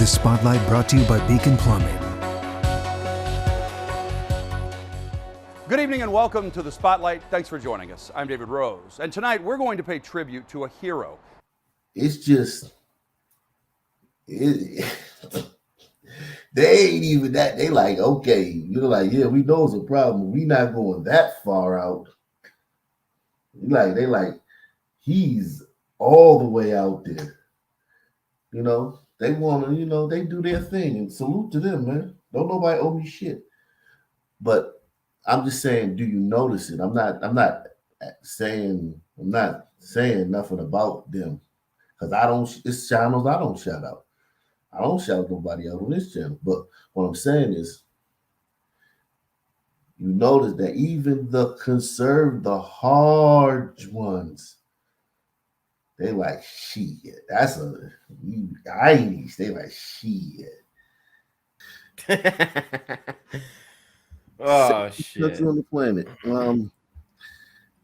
The Spotlight brought to you by Beacon Plumbing. Good evening and welcome to The Spotlight. Thanks for joining us. I'm David Rose. And tonight we're going to pay tribute to a hero. It's just, they ain't even that. They like, okay, you're like, yeah, we know it's a problem. We not going that far out. They like, he's all the way out there. You know, they want to, they do their thing, and salute to them, man. Don't nobody owe me shit. But I'm just saying, do you notice it? I'm not saying nothing about them, because it's channels I don't shout out. I don't shout nobody out on this channel. But what I'm saying is, you notice that even the hard ones, they like, shit. That's a Irish. They like, shit. Oh shit! Country on the planet.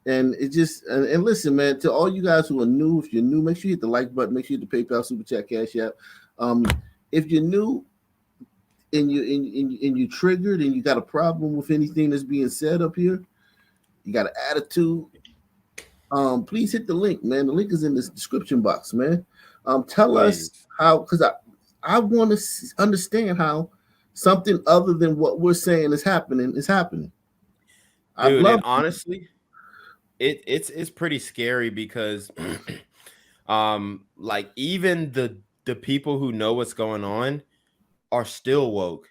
And it just and listen, man. To all you guys who are new, if you're new, make sure you hit the like button. Make sure you hit the PayPal, Super Chat, Cash App. If you're new and you triggered and you got a problem with anything that's being said up here, you got an attitude. Please hit the link, man. The link is in the description box, man. Tell us how, because I want to understand how something other than what we're saying is happening. Dude, honestly, it's pretty scary because like even the people who know what's going on are still woke.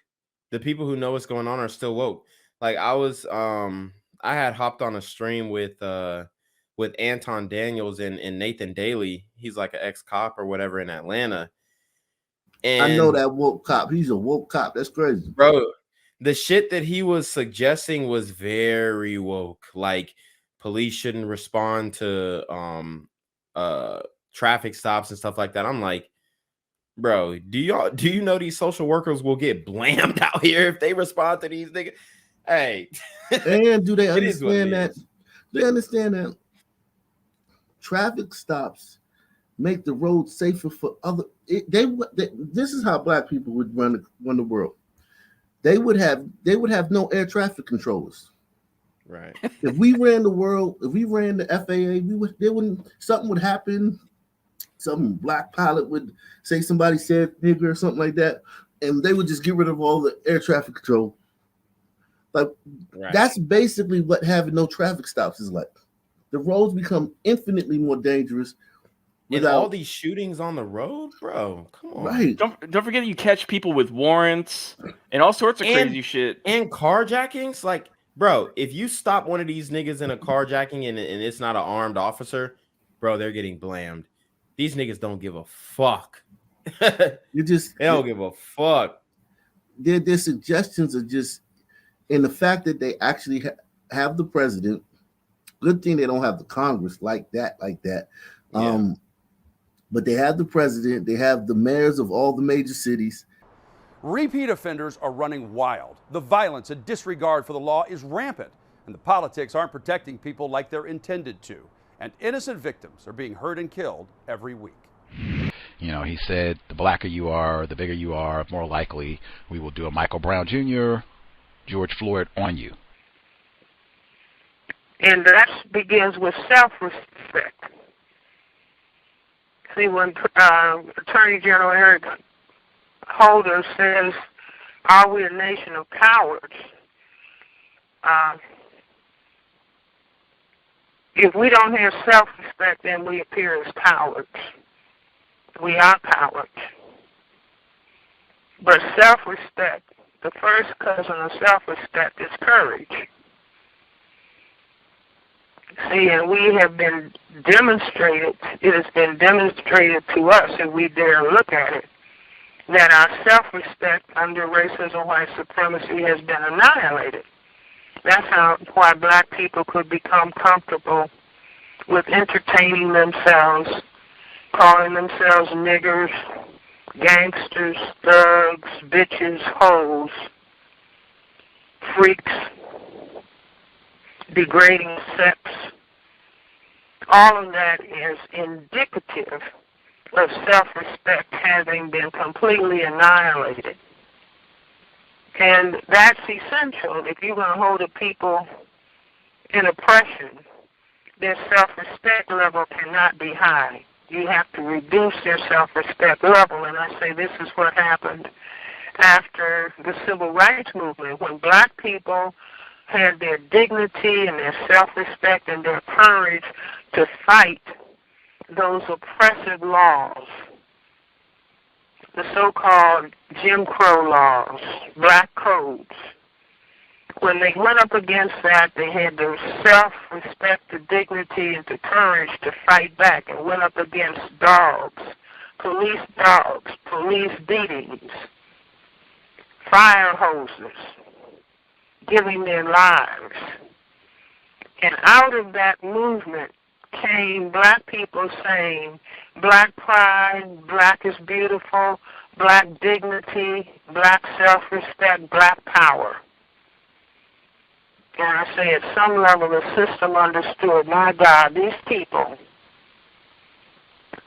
The people who know what's going on are still woke. Like I had hopped on a stream with Anton Daniels and Nathan Daly. He's like an ex-cop or whatever in Atlanta. And I know that woke cop. He's a woke cop. That's crazy. Bro, the shit that he was suggesting was very woke. Like police shouldn't respond to traffic stops and stuff like that. I'm like, bro, do you know these social workers will get blamed out here if they respond to these niggas? Hey. And do they understand that? They understand that traffic stops make the road safer for other. This is how black people would run the world. They would have no air traffic controllers. Right. If we ran the world, if we ran the FAA, something would happen. Some black pilot would say somebody said nigger or something like that, and they would just get rid of all the air traffic control. Like That's basically what having no traffic stops is like. The roads become infinitely more dangerous. And all these shootings on the road, bro. Come on. Right. Don't forget you catch people with warrants and all sorts of crazy shit. And carjackings. Like, bro, if you stop one of these niggas in a carjacking and it's not an armed officer, bro, they're getting blamed. These niggas don't give a fuck. They don't give a fuck. Their suggestions are just, and the fact that they actually have the president. Good thing they don't have the Congress like that. Yeah. But they have the president. They have the mayors of all the major cities. Repeat offenders are running wild. The violence and disregard for the law is rampant, and the politics aren't protecting people like they're intended to. And innocent victims are being hurt and killed every week. You know, he said the blacker you are, the bigger you are, more likely we will do a Michael Brown Jr., George Floyd on you. And that begins with self-respect. See, when Attorney General Eric Holder says, are we a nation of cowards? If we don't have self-respect, then we appear as cowards. We are cowards. But self-respect, the first cousin of self-respect is courage. See, and we have been demonstrated, it has been demonstrated to us, if we dare look at it, that our self-respect under racism, white supremacy has been annihilated. That's why black people could become comfortable with entertaining themselves, calling themselves niggers, gangsters, thugs, bitches, hoes, freaks, degrading sex. All of that is indicative of self-respect having been completely annihilated. And that's essential. If you're going to hold a people in oppression, their self-respect level cannot be high. You have to reduce their self-respect level, and I say this is what happened after the Civil Rights Movement, when black people had their dignity and their self-respect and their courage to fight those oppressive laws, the so-called Jim Crow laws, black codes. When they went up against that, they had the self-respect, the dignity, and the courage to fight back, and went up against dogs, police beatings, fire hoses, giving their lives. And out of that movement came black people saying, black pride, black is beautiful, black dignity, black self-respect, black power. And I say at some level the system understood, my God, these people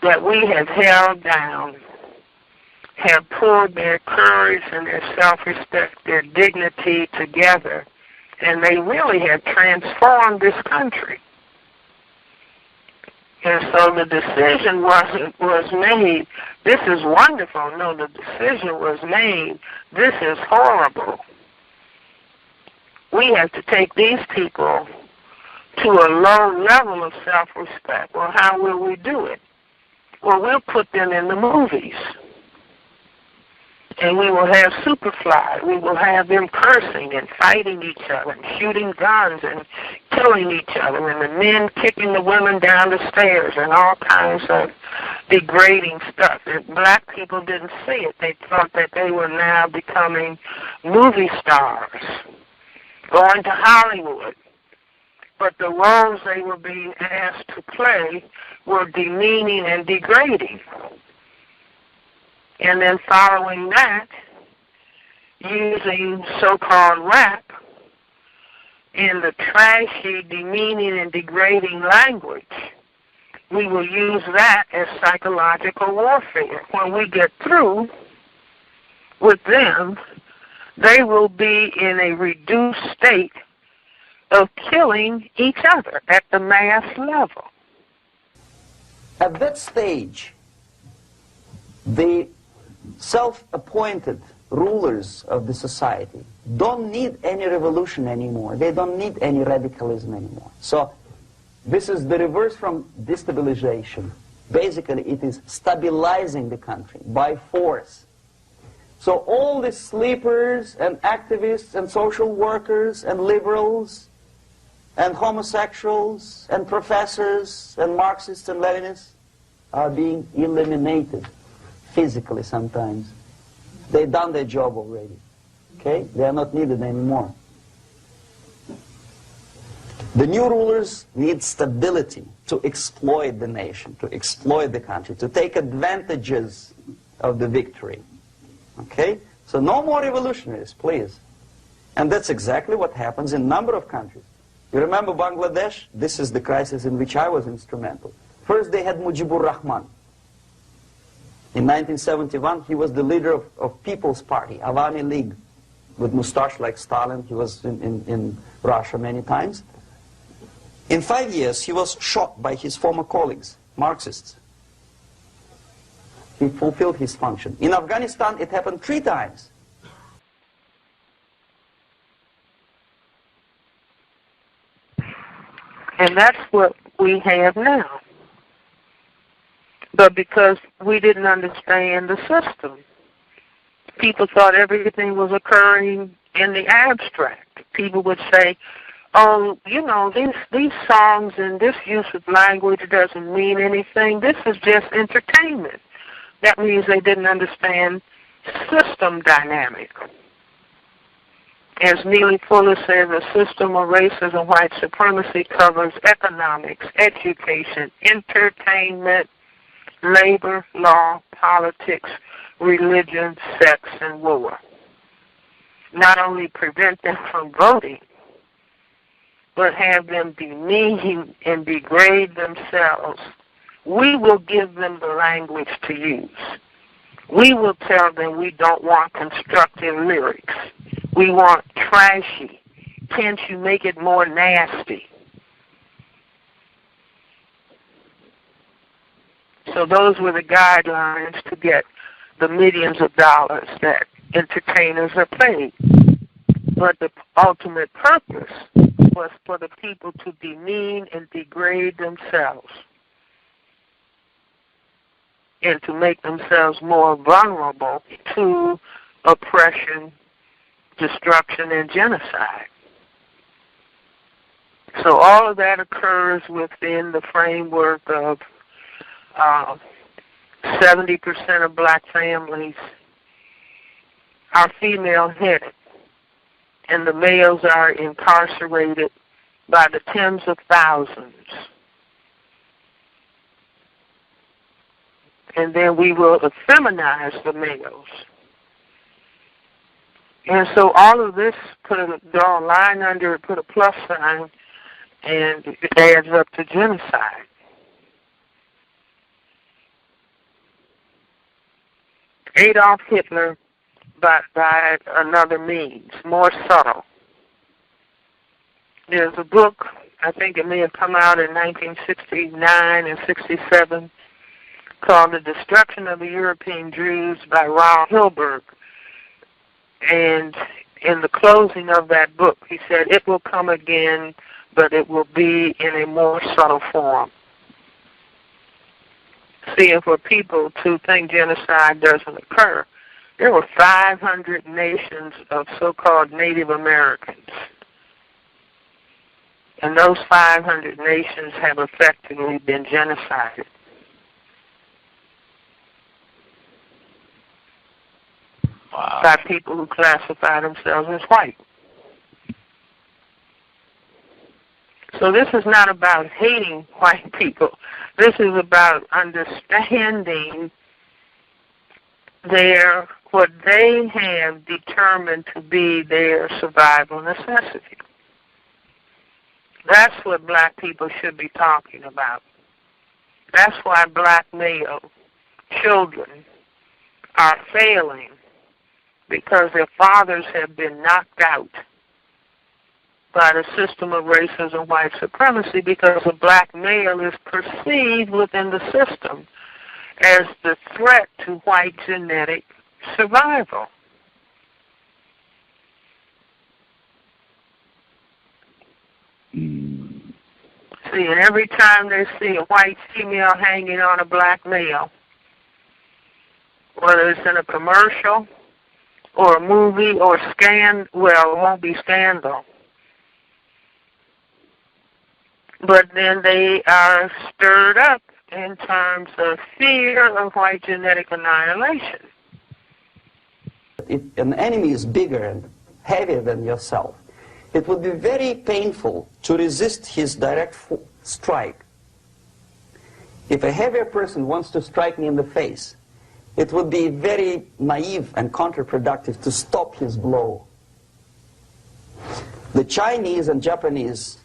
that we have held down have poured their courage and their self-respect, their dignity together, and they really have transformed this country. And so the decision was made, this is wonderful. No, the decision was made, this is horrible. We have to take these people to a low level of self-respect. Well, how will we do it? Well, we'll put them in the movies. And we will have Superfly. We will have them cursing and fighting each other and shooting guns and killing each other, and the men kicking the women down the stairs and all kinds of degrading stuff. And black people didn't see it. They thought that they were now becoming movie stars, going to Hollywood. But the roles they were being asked to play were demeaning and degrading. And then following that, using so-called rap in the trashy, demeaning, and degrading language, we will use that as psychological warfare. When we get through with them, they will be in a reduced state of killing each other at the mass level. At that stage, the self-appointed rulers of the society don't need any revolution anymore. They don't need any radicalism anymore. So this is the reverse from destabilization. Basically, it is stabilizing the country by force. So all the sleepers and activists and social workers and liberals and homosexuals and professors and Marxists and Leninists are being eliminated. Physically sometimes. They've done their job already. Okay? They are not needed anymore. The new rulers need stability to exploit the nation, to exploit the country, to take advantages of the victory. Okay? So no more revolutionaries, please. And that's exactly what happens in a number of countries. You remember Bangladesh? This is the crisis in which I was instrumental. First they had Mujibur Rahman. In 1971, he was the leader of People's Party, Awami League, with mustache like Stalin. He was in Russia many times. In 5 years, he was shot by his former colleagues, Marxists. He fulfilled his function. In Afghanistan, it happened 3 times. And that's what we have now. But because we didn't understand the system, people thought everything was occurring in the abstract. People would say, oh, you know, these songs and this use of language doesn't mean anything. This is just entertainment. That means they didn't understand system dynamic. As Neely Fuller says, the system of racism, white supremacy covers economics, education, entertainment, labor, law, politics, religion, sex, and war. Not only prevent them from voting, but have them demean and degrade themselves we will give them the language to use. We will tell them we don't want constructive lyrics. We want trashy. Can't you make it more nasty? So those were the guidelines to get the millions of dollars that entertainers are paid. But the ultimate purpose was for the people to demean and degrade themselves and to make themselves more vulnerable to oppression, destruction, and genocide. So all of that occurs within the framework of 70% of black families are female-headed, and the males are incarcerated by the tens of thousands. And then we will effeminize the males. And so all of this, draw a line under it, put a plus sign, and it adds up to genocide. Adolf Hitler, by another means, more subtle. There's a book, I think it may have come out in 1969 and 67, called The Destruction of the European Jews by Raoul Hilberg. And in the closing of that book, he said, it will come again, but it will be in a more subtle form. See, and for people to think genocide doesn't occur, there were 500 nations of so-called Native Americans. And those 500 nations have effectively been genocided. Wow. By people who classify themselves as white. So this is not about hating white people. This is about understanding what they have determined to be their survival necessity. That's what black people should be talking about. That's why black male children are failing, because their fathers have been knocked out by the system of racism, white supremacy, because a black male is perceived within the system as the threat to white genetic survival. See, and every time they see a white female hanging on a black male, whether it's in a commercial or a movie or it won't be Scandal. But then they are stirred up in terms of fear of white genetic annihilation. If an enemy is bigger and heavier than yourself, it would be very painful to resist his direct strike. If a heavier person wants to strike me in the face, it would be very naive and counterproductive to stop his blow. The Chinese and Japanese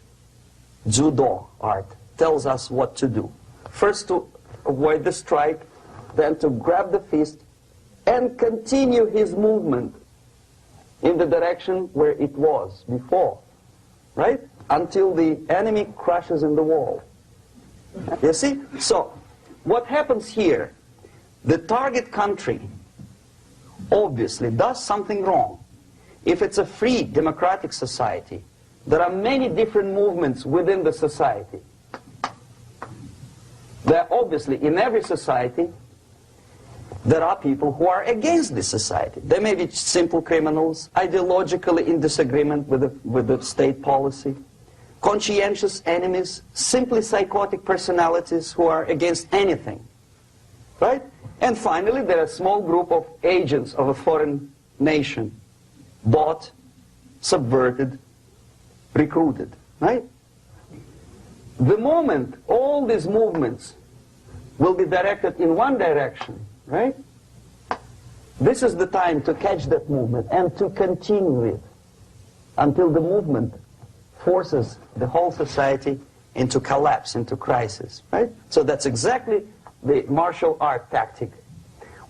judo art tells us what to do. First to avoid the strike, then to grab the fist and continue his movement in the direction where it was before, right? Until the enemy crashes in the wall. You see? So, what happens here? The target country obviously does something wrong. If it's a free democratic society, there are many different movements within the society. There are obviously, in every society, there are people who are against this society. They may be simple criminals, ideologically in disagreement with the state policy, conscientious enemies, simply psychotic personalities who are against anything, right? And finally, there are a small group of agents of a foreign nation, bought, subverted, recruited, right? The moment all these movements will be directed in one direction, right? This is the time to catch that movement and to continue it until the movement forces the whole society into collapse, into crisis, right? So that's exactly the martial art tactic.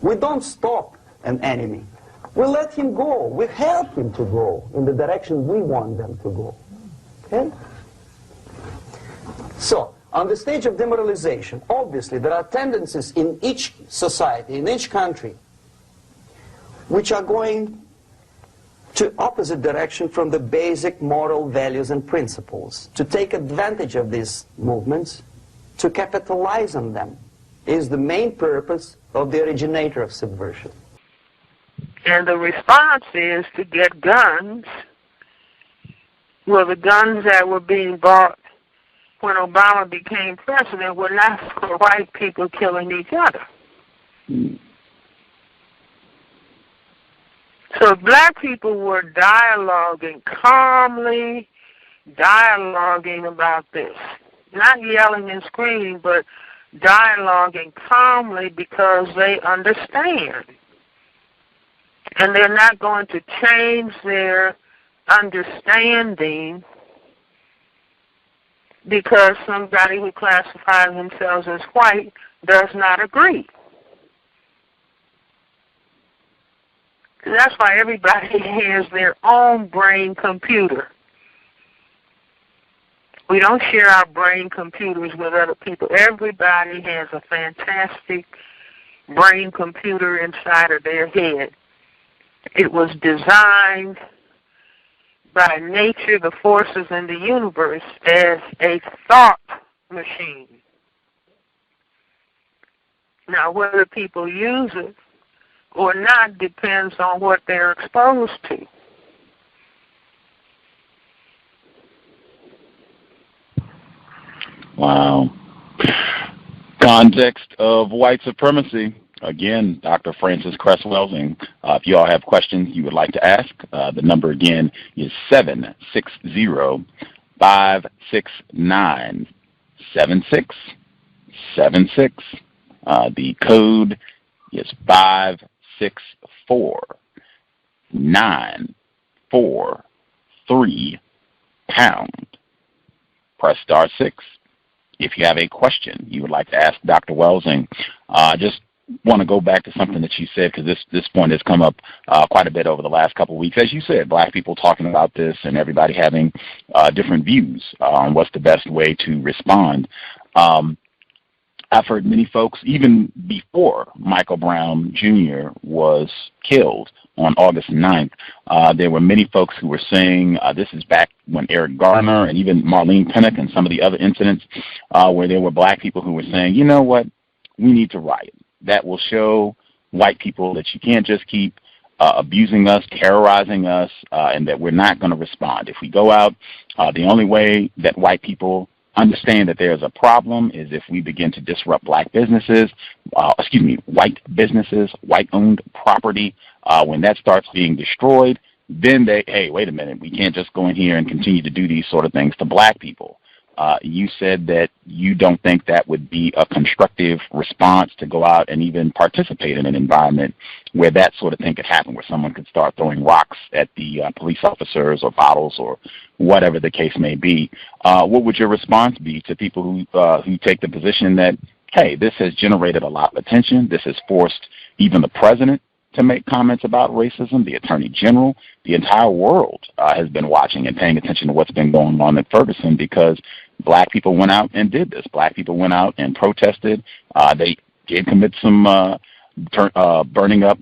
We don't stop an enemy. We let him go. We help him to go in the direction we want them to go. Okay? So, on the stage of demoralization, obviously there are tendencies in each society, in each country, which are going to opposite direction from the basic moral values and principles. To take advantage of these movements, to capitalize on them, is the main purpose of the originator of subversion. And the response is to get guns. Well, the guns that were being bought when Obama became president were not for white people killing each other. So black people were dialoguing calmly, dialoguing about this. Not yelling and screaming, but dialoguing calmly because they understand. And they're not going to change their understanding because somebody who classifies themselves as white does not agree. That's why everybody has their own brain computer. We don't share our brain computers with other people. Everybody has a fantastic brain computer inside of their head. It was designed by nature, the forces in the universe, as a thought machine. Now, whether people use it or not depends on what they're exposed to. Wow. Context of white supremacy. Again, Dr. Francis Cress-Welsing. If you all have questions you would like to ask, the number again is 760-569-7676. The code is 564-943#. Press *6 if you have a question you would like to ask Dr. Welsing. Just want to go back to something that you said, because this point has come up quite a bit over the last couple of weeks. As you said, black people talking about this and everybody having different views on what's the best way to respond. I've heard many folks, even before Michael Brown Jr. was killed on August 9th, there were many folks who were saying, this is back when Eric Garner and even Marlene Pinnock and some of the other incidents where there were black people who were saying, you know what, we need to riot. That will show white people that you can't just keep abusing us, terrorizing us, and that we're not going to respond. If we go out, the only way that white people understand that there's a problem is if we begin to disrupt black businesses, white businesses, white-owned property. When that starts being destroyed, then hey, wait a minute, we can't just go in here and continue to do these sort of things to black people. You said that you don't think that would be a constructive response to go out and even participate in an environment where that sort of thing could happen, where someone could start throwing rocks at the police officers or bottles or whatever the case may be. What would your response be to people who take the position that, hey, this has generated a lot of attention, this has forced even the president to make comments about racism, the Attorney General, the entire world has been watching and paying attention to what's been going on in Ferguson because black people went out and did this. Black people went out and protested. They did commit some burning up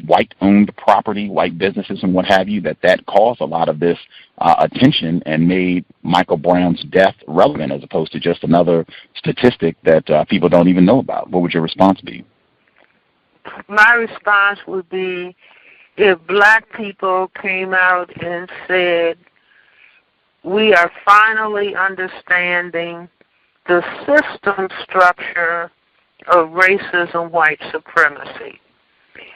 white-owned property, white businesses and what have you, that caused a lot of this attention and made Michael Brown's death relevant as opposed to just another statistic that people don't even know about. What would your response be? My response would be if black people came out and said, we are finally understanding the system structure of racism, white supremacy,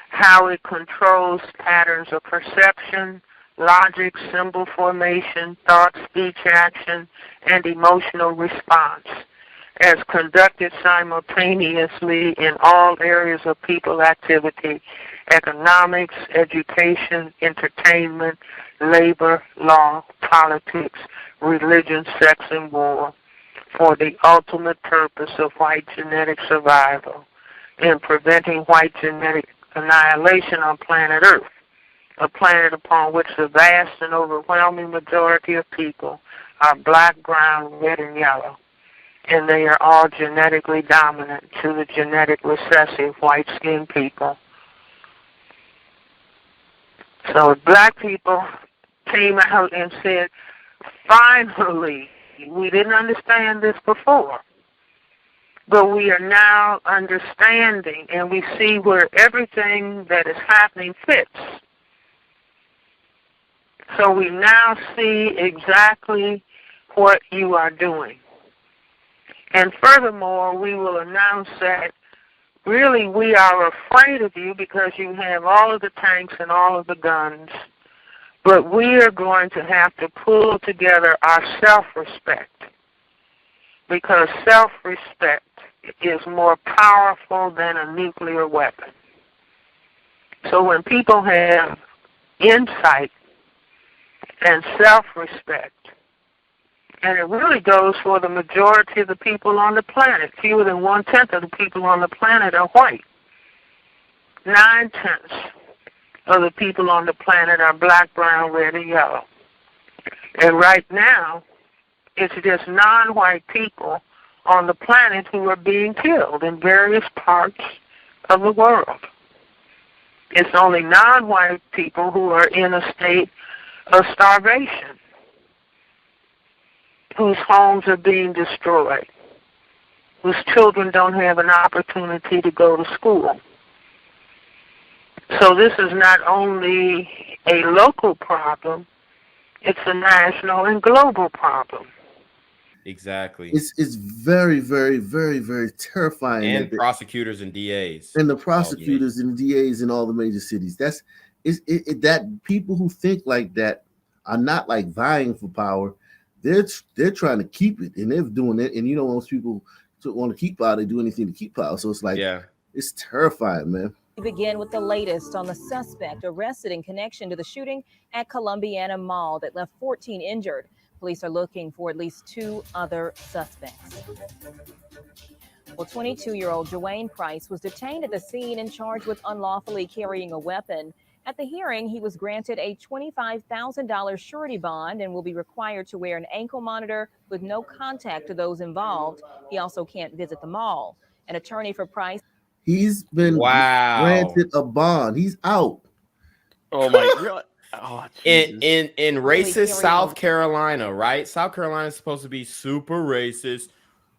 how it controls patterns of perception, logic, symbol formation, thought, speech, action, and emotional response, as conducted simultaneously in all areas of people activity, economics, education, entertainment, labor, law, politics, religion, sex, and war, for the ultimate purpose of white genetic survival in preventing white genetic annihilation on planet Earth, a planet upon which the vast and overwhelming majority of people are black, brown, red, and yellow, and they are all genetically dominant to the genetic recessive white-skinned people. So black people came out and said, finally, we didn't understand this before, but we are now understanding, and we see where everything that is happening fits. So we now see exactly what you are doing. And furthermore, we will announce that really we are afraid of you because you have all of the tanks and all of the guns, but we are going to have to pull together our self-respect, because self-respect is more powerful than a nuclear weapon. So when people have insight and self-respect, and it really goes for the majority of the people on the planet. Fewer than 1/10 of the people on the planet are white. 9/10 of the people on the planet are black, brown, red, and yellow. And right now, it's just non-white people on the planet who are being killed in various parts of the world. It's only non-white people who are in a state of starvation, whose homes are being destroyed, whose children don't have an opportunity to go to school. So this is not only a local problem, it's a national and global problem. Exactly. It's very, very, very, very terrifying. And prosecutors and DAs. And the prosecutors and DAs in all the major cities. That people who think like that are not like vying for power. They're trying to keep it, and they're doing it. And you know, most people want to keep power, they do anything to keep power. So it's like, it's terrifying, man. We begin with the latest on the suspect arrested in connection to the shooting at Columbiana Mall that left 14 injured. Police are looking for at least 2 other suspects. Well, 22-year-old Dwayne Price was detained at the scene and charged with unlawfully carrying a weapon. At the hearing, he was granted a $25,000 surety bond and will be required to wear an ankle monitor with no contact to those involved. He also can't visit the mall. An attorney for Price. He's been granted a bond. He's out. Oh my God. Oh, in racist South Carolina, right? South Carolina is supposed to be super racist,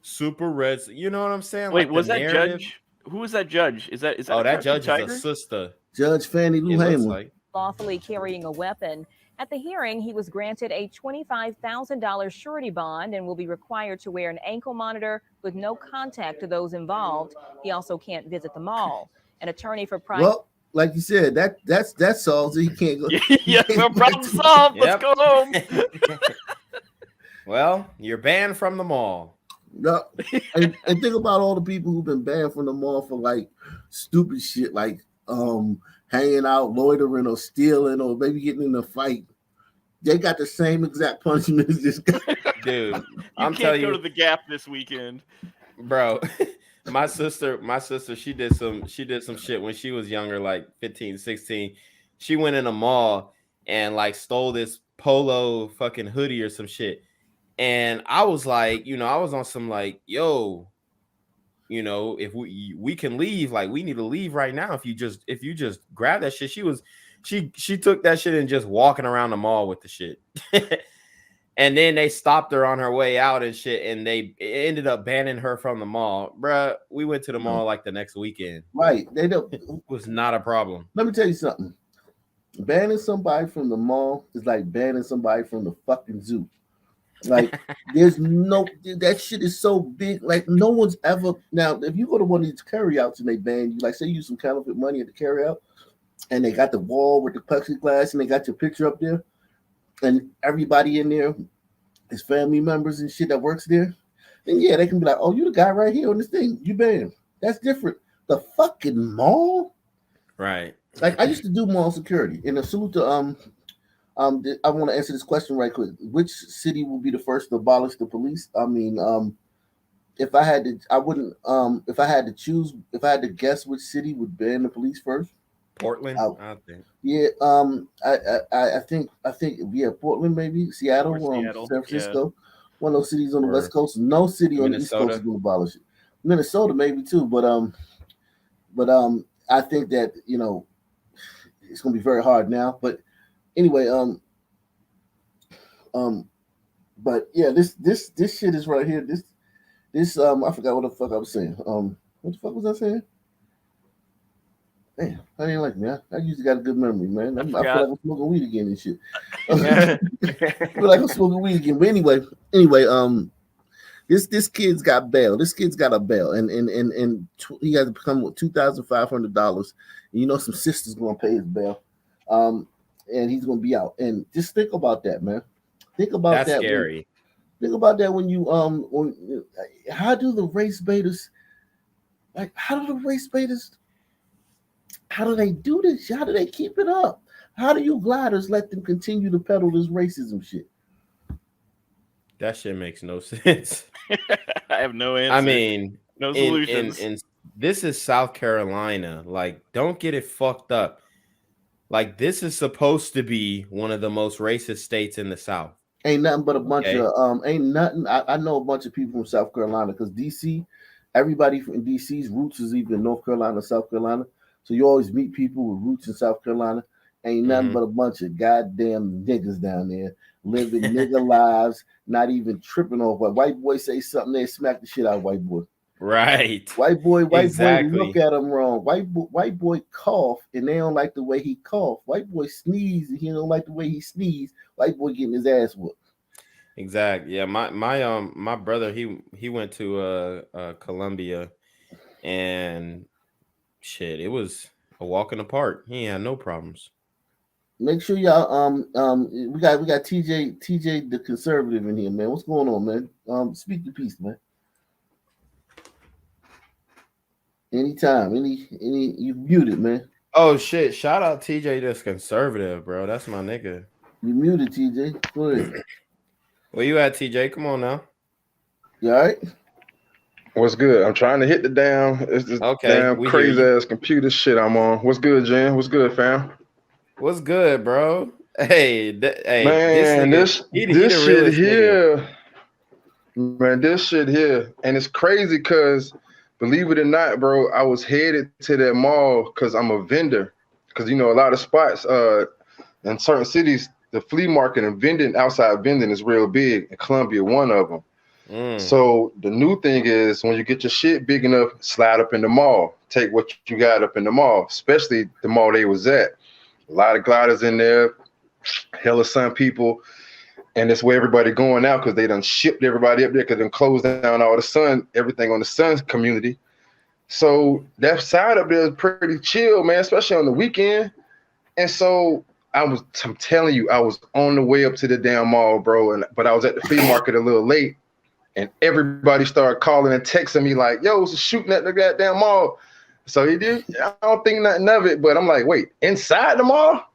super red. You know what I'm saying? Wait, like was that judge? Who was that judge? Is that that judge is a sister. Judge Fannie Lou Hamer. Lawfully carrying a weapon. At the hearing, he was granted a $25,000 surety bond and will be required to wear an ankle monitor with no contact to those involved. He also can't visit the mall. An attorney for Price. Well, like you said, that solves it. He can't go. Yeah, no problem solved. Let's go home. Well, you're banned from the mall. No, and think about all the people who've been banned from the mall for like stupid shit, like hanging out, loitering, or stealing, or maybe getting in a fight. They got the same exact punishment as this guy. Dude, I'm telling you, go to the Gap this weekend, bro. My sister, she did some shit when she was younger, like 15, 16. She went in a mall and like stole this polo fucking hoodie or some shit. And I was like, I was on some like, yo, if we can leave, like we need to leave right now. If you just grab that shit. She took that shit and just walking around the mall with the shit. And then they stopped her on her way out and shit, and they ended up banning her from the mall. Bruh, we went to the mall like the next weekend. Right. It was not a problem. Let me tell you something. Banning somebody from the mall is like banning somebody from the fucking zoo. Like, that shit is so big. Like, no one's ever. Now, if you go to one of these carryouts and they ban you, like, say you use some counterfeit money at the carryout, and they got the wall with the plexiglass and they got your picture up there, and everybody in there is family members and shit that works there, then yeah, they can be like, oh, you the guy right here on this thing. You banned. That's different. The fucking mall? Right. Like, I used to do mall security. And a salute to I want to answer this question right quick. Which city will be the first to abolish the police? I mean, if I had to, I wouldn't. If I had to choose, if I had to guess which city would ban the police first, Portland, I think. yeah. I think, yeah, Portland, maybe Seattle, Or Seattle, San Francisco, one of those cities on the Or West Coast. No city on the East Coast is Minnesota. going to abolish it. Minnesota, maybe too, but I think that it's going to be very hard now. But anyway, but yeah, this shit is right here. This I forgot what the fuck I was saying. What the fuck was I saying? Damn, I didn't like me. I usually got a good memory, man. I feel like I'm smoking weed again and shit. I feel like I'm smoking weed again. But anyway, this kid's got bail. This kid's got a bail, and he has to come with $2,500. You know, some sister's gonna pay his bail, and he's gonna be out. And just think about that, man. Think about that. That's scary. Think about that when you how do the race baiters how do they do this? How do they keep it up? How do you gliders let them continue to peddle this racism shit? That shit makes no sense. I have no answer. I mean, no solutions. And this is South Carolina. Like, don't get it fucked up. Like, this is supposed to be one of the most racist states in the South. Ain't nothing but a bunch of ain't nothing. I know a bunch of people from South Carolina because DC, everybody from DC's roots is either North Carolina, South Carolina. So you always meet people with roots in South Carolina. Ain't nothing but a bunch of goddamn niggas down there living nigga lives, not even tripping off what white boy say something, they smack the shit out of white boy. Right. White boy Exactly. look at him wrong. White boy cough and they don't like the way he cough. White boy sneeze and he don't like the way he sneeze. White boy getting his ass whooped. Exactly. Yeah, my brother, he went to Columbia, and shit, it was a walk in the park. He had no problems. Make sure y'all we got TJ the conservative in here, man. What's going on, man? Speak your piece, man. Anytime, any you muted, man. Oh shit! Shout out TJ this conservative, bro. That's my nigga. You muted, TJ. Go ahead. Where you at, TJ? Come on now. You all right? What's good? I'm trying to hit the damn. It's this damn crazy ass computer shit I'm on. What's good, Jen? What's good, fam? What's good, bro? Hey, man, this shit here, man, this shit here, and it's crazy because, believe it or not, bro, I was headed to that mall because I'm a vendor. Because a lot of spots in certain cities, the flea market and vending, outside vending is real big. And Columbia, one of them. So the new thing is when you get your shit big enough, slide up in the mall. Take what you got up in the mall, especially the mall they was at. A lot of gliders in there, hella Sun people, and that's where everybody going out because they done shipped everybody up there because they closed down all the Sun, everything on the Sun community. So that side up there is pretty chill, man, especially on the weekend. And so I'm telling you, I was on the way up to the damn mall, bro, but I was at the flea market a little late, and everybody started calling and texting me like, yo, it's shooting at the goddamn mall. So he did. I don't think nothing of it, but I'm like, wait, inside the mall?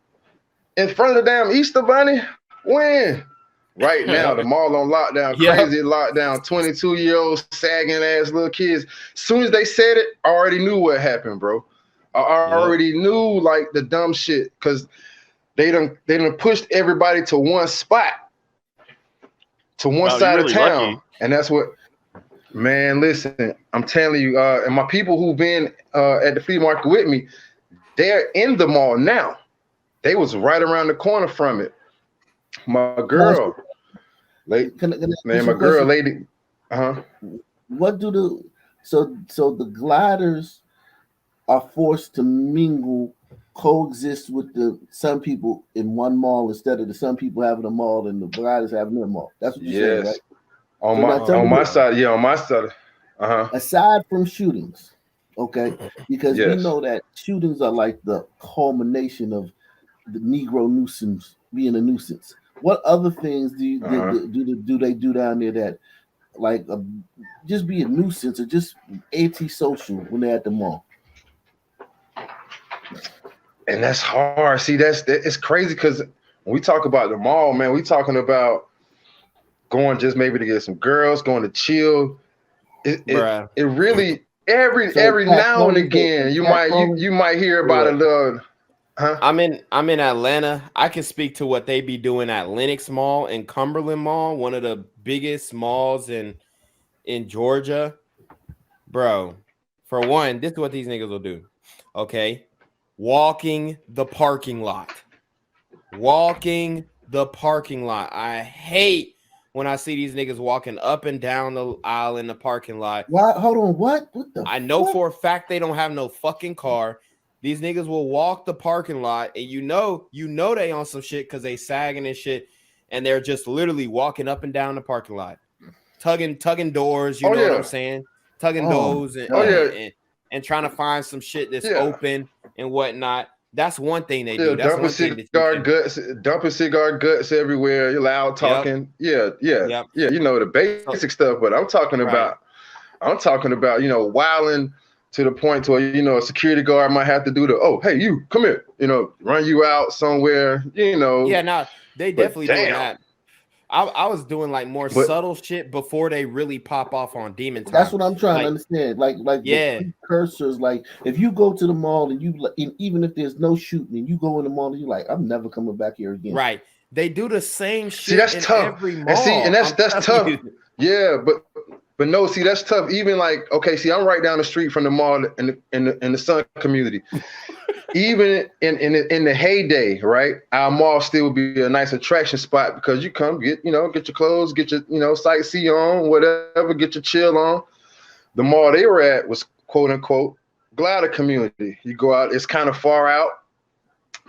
In front of the damn Easter Bunny? When? Right now, the mall on lockdown, crazy lockdown, 22-year-old sagging ass little kids. As soon as they said it, I already knew what happened, bro. I already knew like the dumb shit because they done pushed everybody to one spot, to one side of town. Lucky. And that's what. Man, listen, I'm telling you, and my people who've been at the flea market with me, they're in the mall now. They was right around the corner from it. My girl, lady. What do so the gliders are forced to mingle, coexist with the Sun people in one mall instead of the Sun people having a mall and the gliders having their mall? That's what you're saying, right? On my side. Aside from shootings, okay, because we know that shootings are like the culmination of the Negro nuisance being a nuisance. What other things do they do down there that like just be a nuisance or just antisocial when they're at the mall? And that's hard. See, it's crazy because when we talk about the mall, man, we talking about going just maybe to get some girls, going to chill. It really every now and again you might hear about a little. Huh? I'm in Atlanta. I can speak to what they be doing at Lenox Mall and Cumberland Mall, one of the biggest malls in Georgia. Bro, for one, this is what these niggas will do. Okay. Walking the parking lot. I hate when I see these niggas walking up and down the aisle in the parking lot. Why? Hold on. What the I know for a fact they don't have no fucking car. These niggas will walk the parking lot, and you know they on some shit because they sagging and shit, and they're just literally walking up and down the parking lot, tugging doors. You know what I'm saying? Tugging doors and trying to find some shit that's open and whatnot. That's one thing they do. That's dumping cigar guts everywhere. You're loud talking. Yep. Yeah. You know the basic stuff, but I'm talking about wilding to the point where a security guard might have to do hey, you come here, run you out somewhere, Yeah, no, they definitely doing that. I was doing like more subtle shit before they really pop off on Demon Time. That's what I'm trying to understand. Like the precursors. Like if you go to the mall and even if there's no shooting and you go in the mall and you're like, I'm never coming back here again. Right. They do the same shit. See, that's tough. Every mall. And that's tough. Yeah, but no, see, that's tough. Even like, okay, see, I'm right down the street from the mall in the Sun community. Even in the heyday, right? Our mall still would be a nice attraction spot because you come get your clothes, get your sightsee on, whatever, get your chill on. The mall they were at was quote unquote glider community. You go out, it's kind of far out.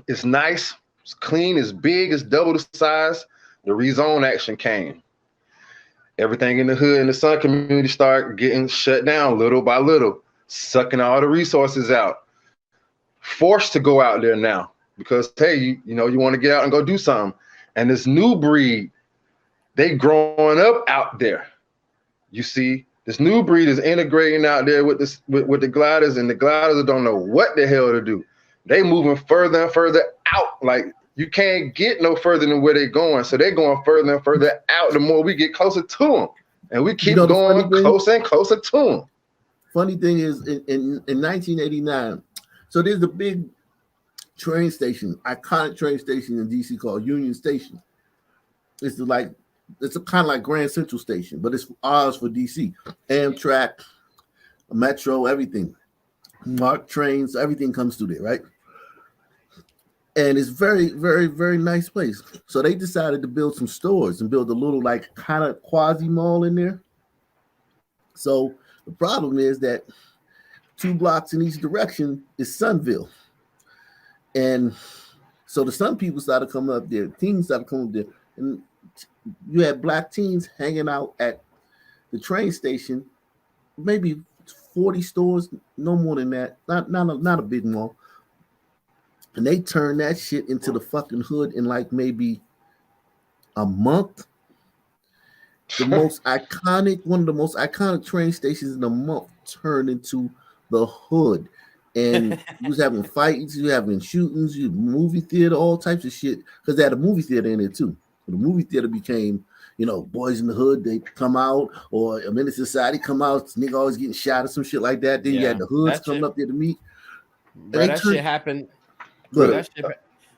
It's nice, it's clean, it's big, it's double the size. The rezone action came. Everything in the hood and the Sun community started getting shut down little by little, sucking all the resources out. Forced to go out there now because hey, you want to get out and go do something. And this new breed, they growing up out there. You see, this new breed is integrating out there with the gliders, and the gliders don't know what the hell to do. They moving further and further out. Like you can't get no further than where they're going. So they're going further and further out the more we get closer to them. And we keep going closer and closer to them. Funny thing is, in 1989, so there's a big iconic train station in DC called Union Station. It's kind of like Grand Central Station, but it's ours for DC. Amtrak, Metro, everything. Mark trains, everything comes through there, right? And it's very, very, very nice place. So they decided to build some stores and build a little like kind of quasi mall in there. So the problem is that 2 blocks in each direction is Sunville. And so the Sun people started coming up there, teens started coming up there, and you had black teens hanging out at the train station, maybe 40 stores, no more than that, not a big mall. And they turned that shit into the fucking hood in like maybe a month. One of the most iconic train stations in a month turned into the hood. And you was having fights, you having shootings, you movie theater, all types of shit. Because they had a movie theater in there too. The movie theater became, Boys in the Hood, they come out, or A Menace to Society come out, nigga always getting shot or some shit like that. Then you had the hoods coming up there to meet. Bro, that shit happened. Bro,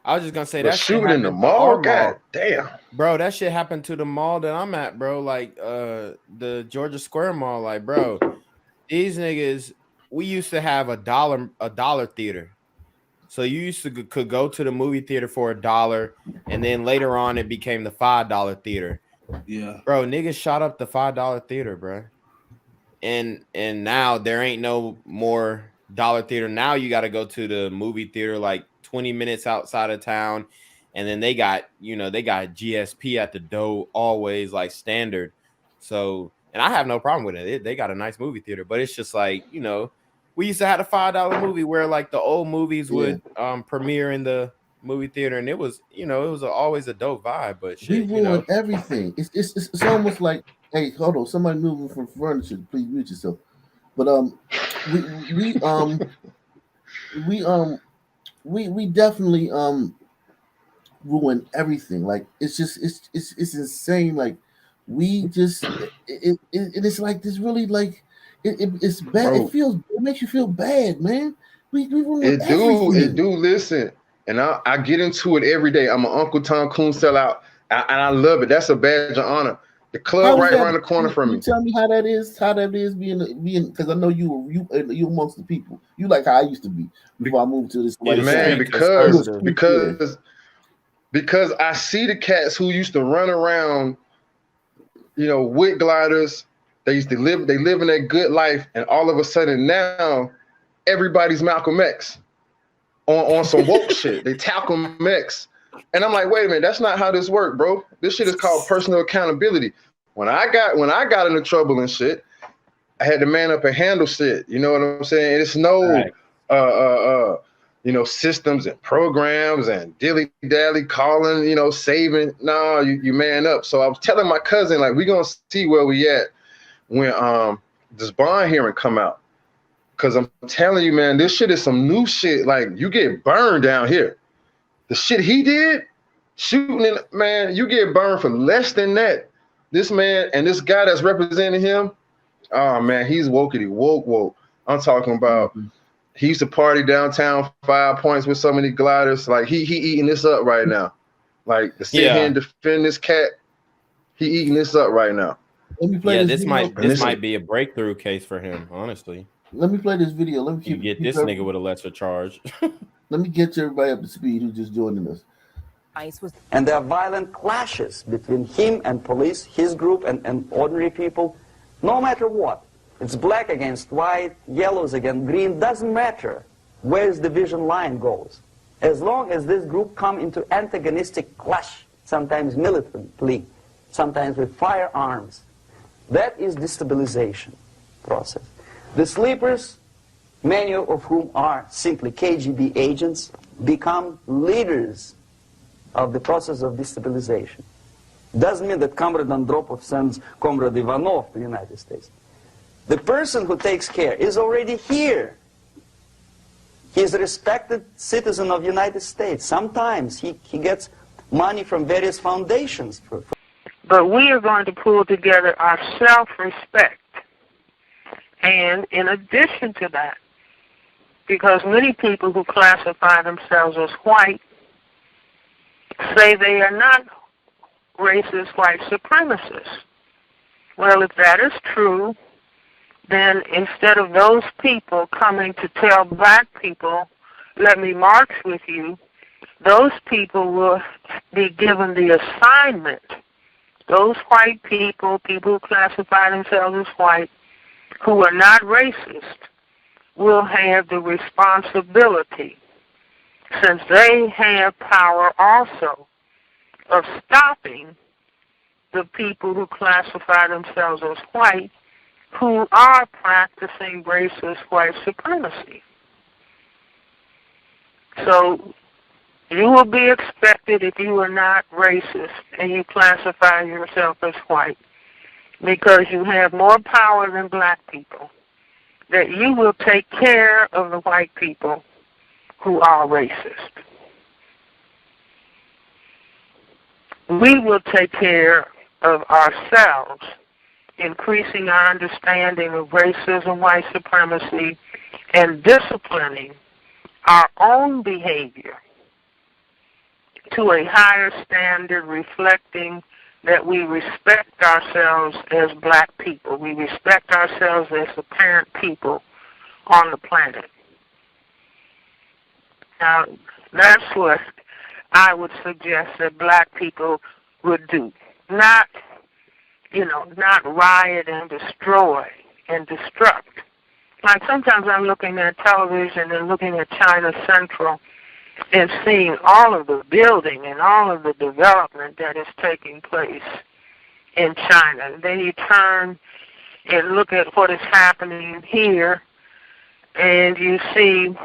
I was just gonna say that shooting in the mall. God damn, bro, that shit happened to the mall that I'm at, bro. Like the Georgia Square Mall. Like, bro, these niggas. We used to have a dollar theater. So you could go to the movie theater for $1, and then later on it became the $5 theater. Yeah, bro, niggas shot up the $5 theater, bro. And now there ain't no more dollar theater. Now you got to go to the movie theater like 20 minutes outside of town, and then they got GSP at the door always, like standard. So, and I have no problem with it. They got a nice movie theater, but it's just like, we used to have a $5 movie where like the old movies would premiere in the movie theater, and it was always a dope vibe. But shit, we ruined everything. It's almost like, hey, hold on, somebody moving from furniture, please mute yourself. But we definitely ruin everything. Like it's just it's insane. Like we just it's like this really like it's bad. Bro, It makes you feel bad, man. We ruin it everything. do. Listen, and I get into it every day. I'm an Uncle Tom Coon sellout, and I love it. That's a badge of honor. The club How is right that? around the corner from Can you me. tell me how that is? How that is being because I know you amongst the people. You like how I used to be before I moved to this Yeah, white the town. Man, street You a because conservative. street kid. because because I see the cats who used to run around, with gliders. They live in that good life, and all of a sudden now everybody's Malcolm X on some woke shit. They Talcum X. And I'm like, wait a minute, that's not how this works, bro. This shit is called personal accountability. When I got into trouble and shit, I had to man up and handle shit. You know what I'm saying? It's no Right. systems and programs and dilly-dally calling, saving. No, you man up. So I was telling my cousin, like, we gonna see where we at when this bond hearing come out. Cause I'm telling you, man, this shit is some new shit. Like, you get burned down here. The shit he did, shooting, man, you get burned for less than that. This man and this guy that's representing him, oh man, he's wokey, woke. I'm talking about he used to party downtown 5 Points with so many gliders. Like he eating this up right now. Like to sit here and defend this cat, he eating this up right now. Let me play this video. might be a breakthrough case for him, honestly. Let me play this video. Let me You get this nigga with a lesser charge. Let me get everybody up to speed who's just joining us. And there are violent clashes between him and police, his group and ordinary people, no matter what. It's black against white, yellows against green, doesn't matter where the division line goes. As long as this group come into antagonistic clash, sometimes militantly, sometimes with firearms, that is destabilization process. The sleepers, many of whom are simply KGB agents, become leaders of the process of destabilization. Doesn't mean that Comrade Andropov sends Comrade Ivanov to the United States. The person who takes care is already here. He's a respected citizen of the United States. Sometimes he gets money from various foundations. But we are going to pull together our self-respect. And in addition to that, because many people who classify themselves as white say they are not racist white supremacists. Well, if that is true, then instead of those people coming to tell black people, let me march with you, those people will be given the assignment. Those white people who classify themselves as white, who are not racist, will have the responsibility, since they have power also, of stopping the people who classify themselves as white, who are practicing racist white supremacy. So you will be expected, if you are not racist and you classify yourself as white, because you have more power than black people, that you will take care of the white people who are racist. We will take care of ourselves, increasing our understanding of racism, white supremacy, and disciplining our own behavior to a higher standard, reflecting that we respect ourselves as black people. We respect ourselves as the parent people on the planet. Now, that's what I would suggest that black people would do. Not riot and destroy and destruct. Like sometimes I'm looking at television and looking at China Central and seeing all of the building and all of the development that is taking place in China. And then you turn and look at what is happening here, and you see,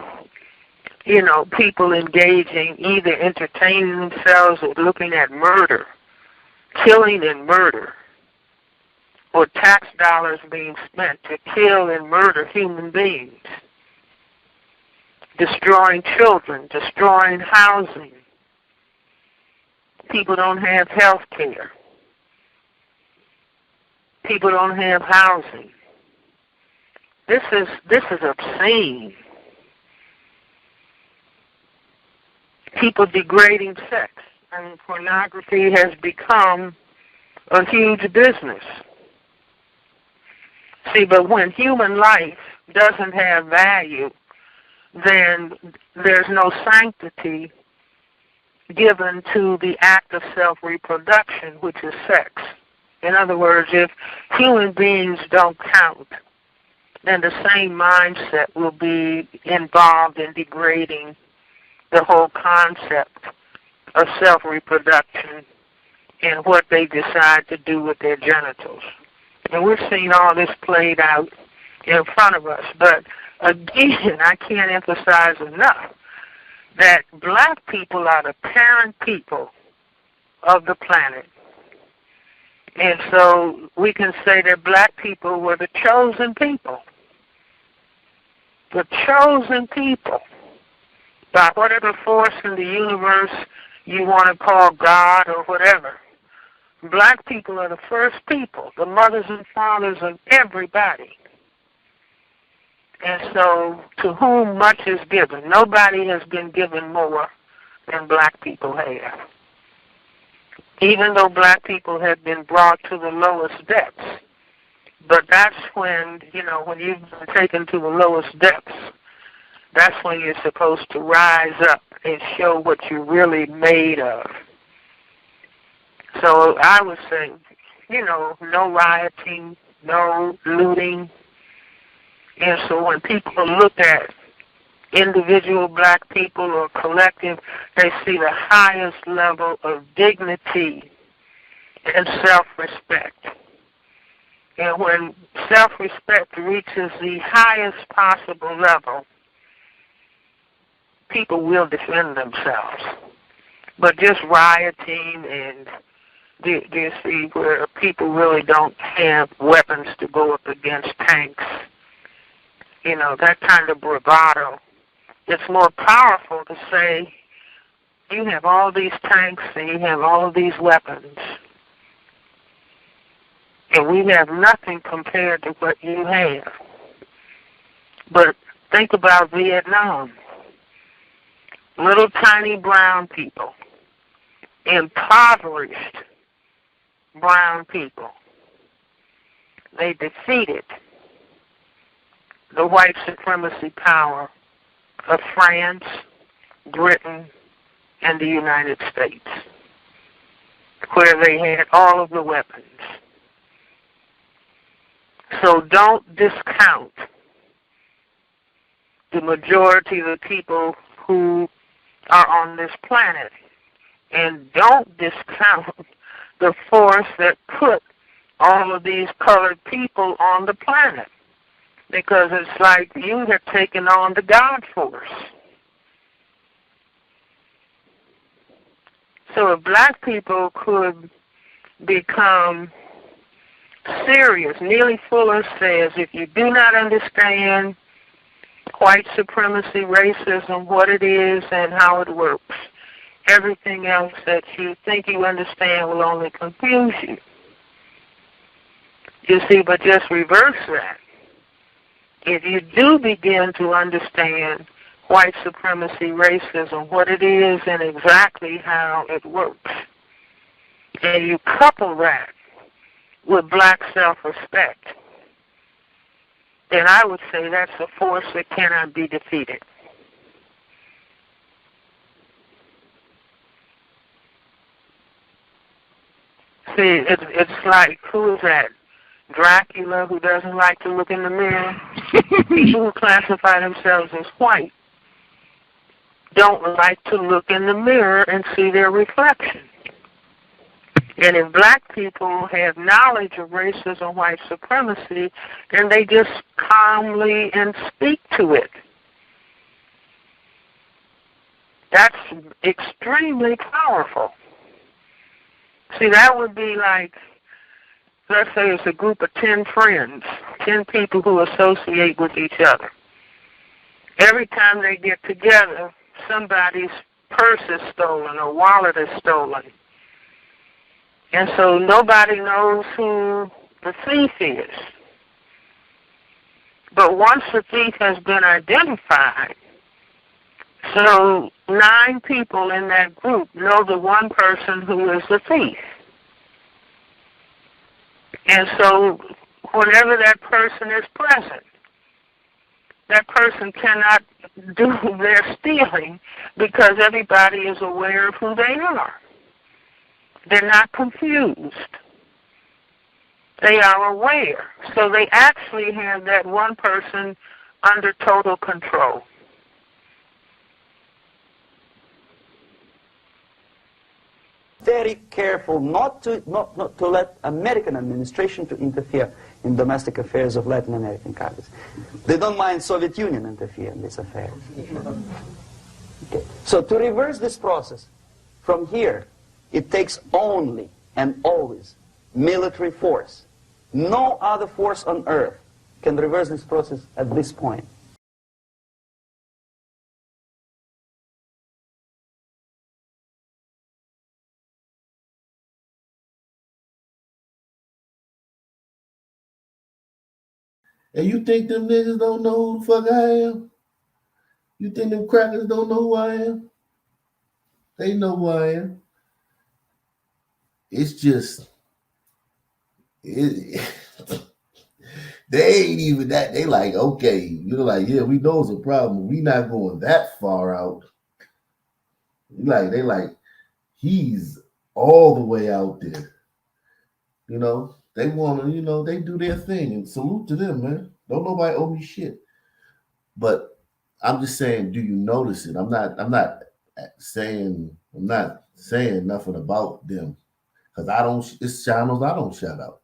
people engaging, either entertaining themselves or looking at murder, killing and murder, or tax dollars being spent to kill and murder human beings, destroying children, destroying housing, People don't have health care. People don't have housing. This is obscene. People degrading sex. I mean, pornography has become a huge business. See, but when human life doesn't have value, then there's no sanctity given to the act of self-reproduction, which is sex. In other words, if human beings don't count, then the same mindset will be involved in degrading the whole concept of self-reproduction and what they decide to do with their genitals. And we're seeing all this played out in front of us. But again, I can't emphasize enough that black people are the parent people of the planet. And so we can say that black people were the chosen people. The chosen people. By whatever force in the universe you want to call God or whatever. Black people are the first people, the mothers and fathers of everybody. And so, to whom much is given, nobody has been given more than black people have. Even though black people have been brought to the lowest depths. But that's when, when you've been taken to the lowest depths, that's when you're supposed to rise up and show what you're really made of. So I would say, no rioting, no looting. And so when people look at individual black people or collective, they see the highest level of dignity and self-respect. And when self-respect reaches the highest possible level, people will defend themselves. But just rioting and you see where people really don't have weapons to go up against tanks, that kind of bravado. It's more powerful to say, you have all these tanks and you have all of these weapons, and we have nothing compared to what you have. But think about Vietnam. Little tiny brown people, impoverished brown people. They defeated the white supremacy power of France, Britain, and the United States, where they had all of the weapons. So don't discount the majority of the people who are on this planet. And don't discount the force that put all of these colored people on the planet. Because it's like you have taken on the God force. So if black people could become serious, Neely Fuller says, if you do not understand white supremacy, racism, what it is and how it works, everything else that you think you understand will only confuse you. You see, but just reverse that. If you do begin to understand white supremacy, racism, what it is and exactly how it works, and you couple that with black self-respect, then I would say that's a force that cannot be defeated. See, it's like, who is that? Dracula, who doesn't like to look in the mirror. People who classify themselves as white don't like to look in the mirror and see their reflection. And if black people have knowledge of racism, white supremacy, then they just calmly and speak to it. That's extremely powerful. See, that would be like, let's say it's a group of 10 friends, 10 people who associate with each other. Every time they get together, somebody's purse is stolen or wallet is stolen. And so nobody knows who the thief is. But once the thief has been identified, so 9 people in that group know the one person who is the thief. And so whenever that person is present, that person cannot do their stealing because everybody is aware of who they are. They're not confused. They are aware. So they actually have that one person under total control. Very careful not to let American administration to interfere in domestic affairs of Latin American countries. They don't mind Soviet Union interfere in these affairs. Okay. So to reverse this process from here, it takes only and always military force. No other force on earth can reverse this process at this point. And you think them niggas don't know who the fuck I am? You think them crackers don't know who I am? They know who I am. It's just, they ain't even that. They like, okay, you're like, yeah, we know it's a problem. We not going that far out. They like, he's all the way out there. You know, they want to, they do their thing, and salute to them, man. Don't nobody owe me shit. But I'm just saying, do you notice it? I'm not saying nothing about them, because it's channels I don't shout out.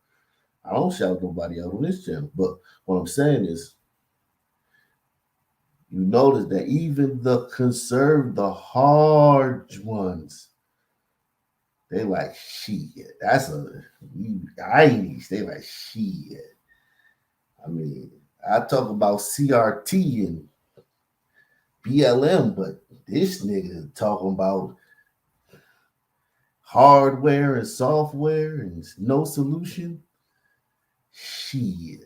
I don't shout nobody out on this channel. But what I'm saying is, you notice that even the hard ones, they like, shit. That's a Irish. They like, shit. I mean, I talk about CRT and BLM, but this nigga talking about hardware and software and no solution. Shit.